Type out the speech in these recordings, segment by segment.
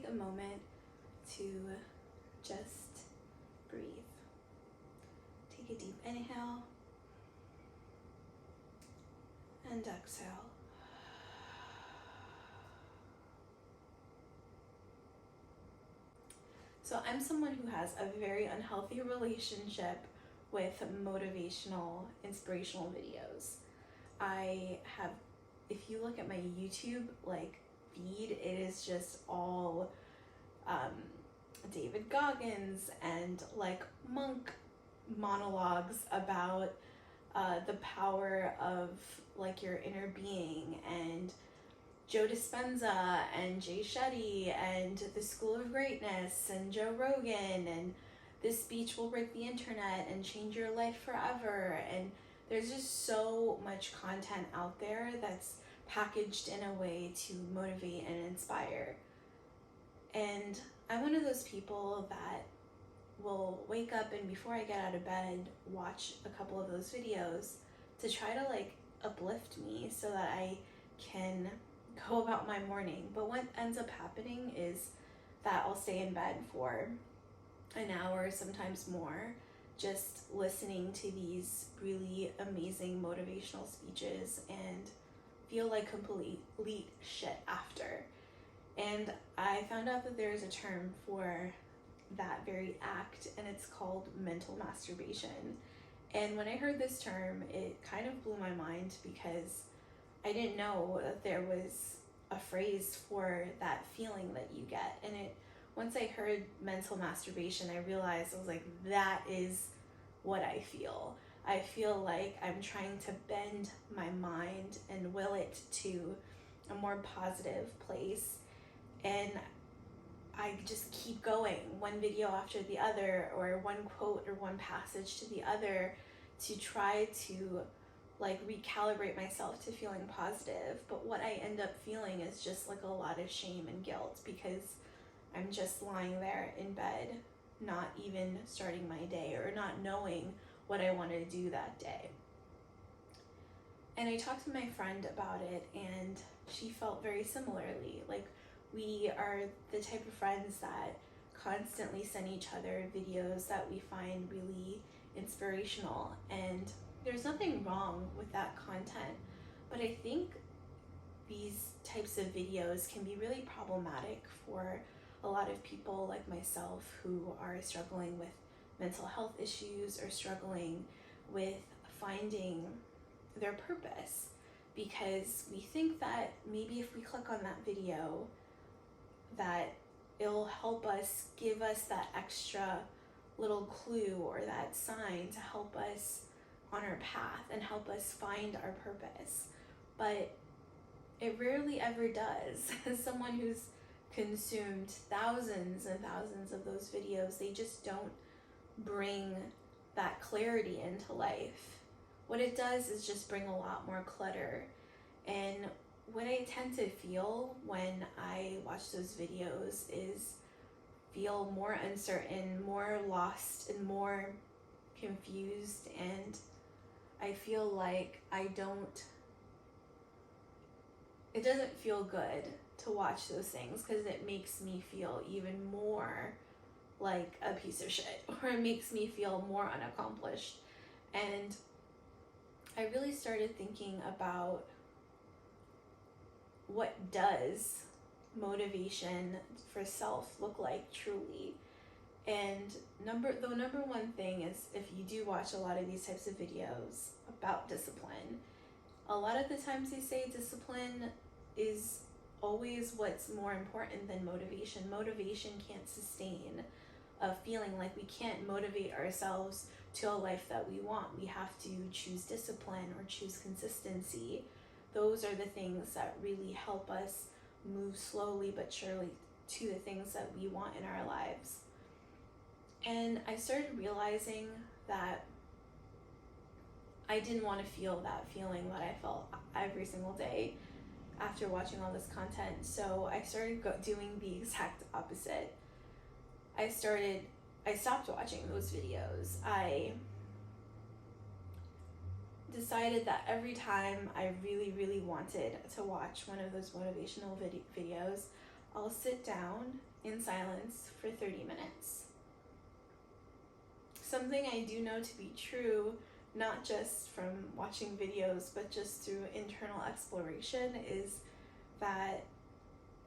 take a moment to just breathe. Take a deep inhale and exhale. So I'm someone who has a very unhealthy relationship with motivational, inspirational videos. I have, if you look at my YouTube feed, it is just all David Goggins and monk monologues about the power of your inner being, and Joe Dispenza and Jay Shetty and the School of Greatness and Joe Rogan and this speech will break the internet and change your life forever. And there's just so much content out there that's packaged in a way to motivate and inspire. And I'm one of those people that will wake up and before I get out of bed, watch a couple of those videos to try to uplift me so that I can go about my morning. But what ends up happening is that I'll stay in bed for an hour, sometimes more, just listening to these really amazing motivational speeches and feel like complete shit after. And I found out that there's a term for that very act, and it's called mental masturbation. And when I heard this term, it kind of blew my mind because I didn't know that there was a phrase for that feeling that you get. And once I heard mental masturbation, I realized, I was like, that is what I feel. I feel like I'm trying to bend my mind and will it to a more positive place. And I just keep going, one video after the other, or one quote or one passage to the other, to try to recalibrate myself to feeling positive. But what I end up feeling is just a lot of shame and guilt because I'm just lying there in bed, not even starting my day or not knowing what I want to do that day. And I talked to my friend about it, and she felt very similarly. We are the type of friends that constantly send each other videos that we find really inspirational, and there's nothing wrong with that content. But I think these types of videos can be really problematic for a lot of people like myself who are struggling with mental health issues or struggling with finding their purpose, because we think that maybe if we click on that video that it'll help us, give us that extra little clue or that sign to help us on our path and help us find our purpose. But it rarely ever does. As someone who's consumed thousands and thousands of those videos, they just don't bring that clarity into life. What it does is just bring a lot more clutter. And what I tend to feel when I watch those videos is feel more uncertain, more lost, and more confused. And I feel like it doesn't feel good to watch those things because it makes me feel even more like a piece of shit, or it makes me feel more unaccomplished. And I really started thinking about what does motivation for self look like truly. And the number one thing is, if you do watch a lot of these types of videos about discipline, a lot of the times they say discipline is always what's more important than motivation. Motivation can't sustain a feeling. We can't motivate ourselves to a life that we want. We have to choose discipline or choose consistency. Those are the things that really help us move slowly but surely to the things that we want in our lives. And I started realizing that I didn't want to feel that feeling that I felt every single day after watching all this content. So I started doing the exact opposite. I stopped watching those videos. I decided that every time I really, really wanted to watch one of those motivational videos, I'll sit down in silence for 30 minutes. Something I do know to be true, not just from watching videos, but just through internal exploration, is that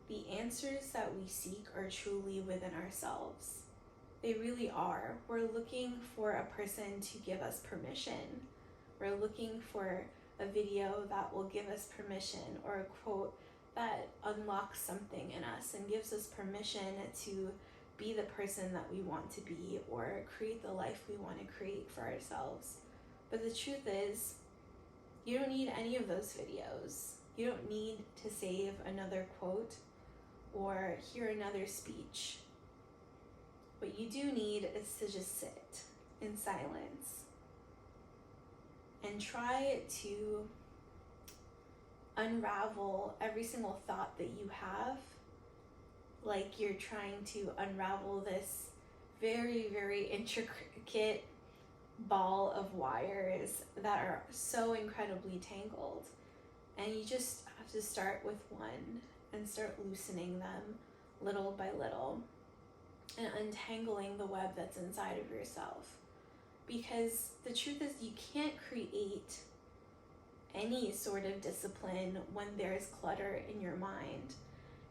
the answers that we seek are truly within ourselves. They really are. We're looking for a person to give us permission. We're looking for a video that will give us permission, or a quote that unlocks something in us and gives us permission to be the person that we want to be, or create the life we want to create for ourselves. But the truth is, you don't need any of those videos. You don't need to save another quote or hear another speech. What you do need is to just sit in silence and try to unravel every single thought that you have, like you're trying to unravel this very, very intricate ball of wires that are so incredibly tangled. And you just have to start with one and start loosening them little by little and untangling the web that's inside of yourself. Because the truth is, you can't create any sort of discipline when there's clutter in your mind.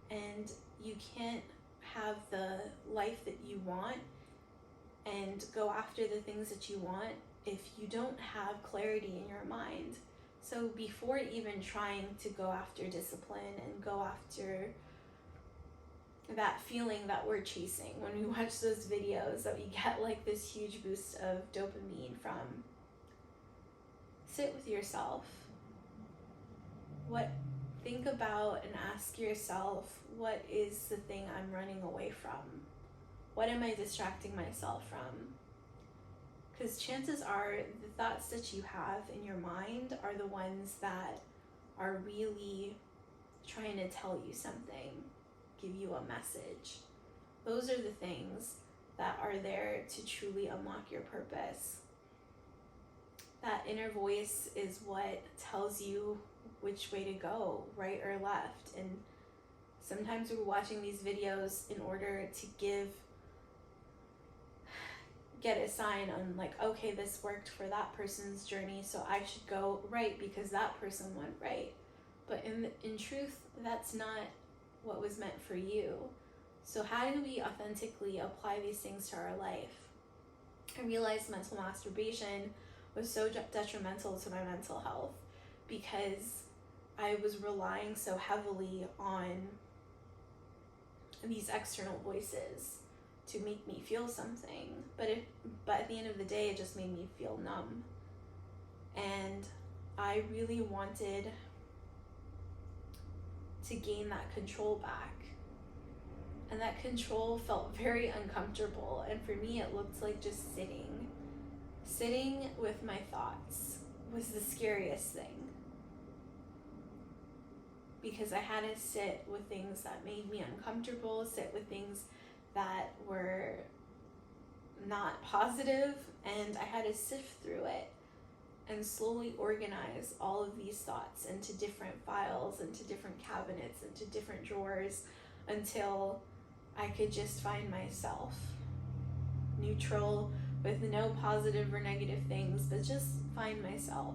And you can't have the life that you want and go after the things that you want if you don't have clarity in your mind. So before even trying to go after discipline and go after that feeling that we're chasing when we watch those videos that we get like this huge boost of dopamine from, sit with yourself. Think about and ask yourself, what is the thing I'm running away from? What am I distracting myself from? Because chances are the thoughts that you have in your mind are the ones that are really trying to tell you something, give you a message. Those are the things that are there to truly unlock your purpose. That inner voice is what tells you which way to go, right or left. And sometimes we're watching these videos in order to get a sign on, like, okay, this worked for that person's journey, so I should go right because that person went right. But in truth, that's not what was meant for you. So how do we authentically apply these things to our life? I realized mental masturbation was so detrimental to my mental health because I was relying so heavily on these external voices to make me feel something. But at the end of the day, it just made me feel numb. And I really wanted to gain that control back. And that control felt very uncomfortable. And for me, it looked like just sitting. Sitting with my thoughts was the scariest thing. Because I had to sit with things that made me uncomfortable, sit with things that were not positive, and I had to sift through it and slowly organize all of these thoughts into different files, into different cabinets, into different drawers, until I could just find myself neutral with no positive or negative things, but just find myself.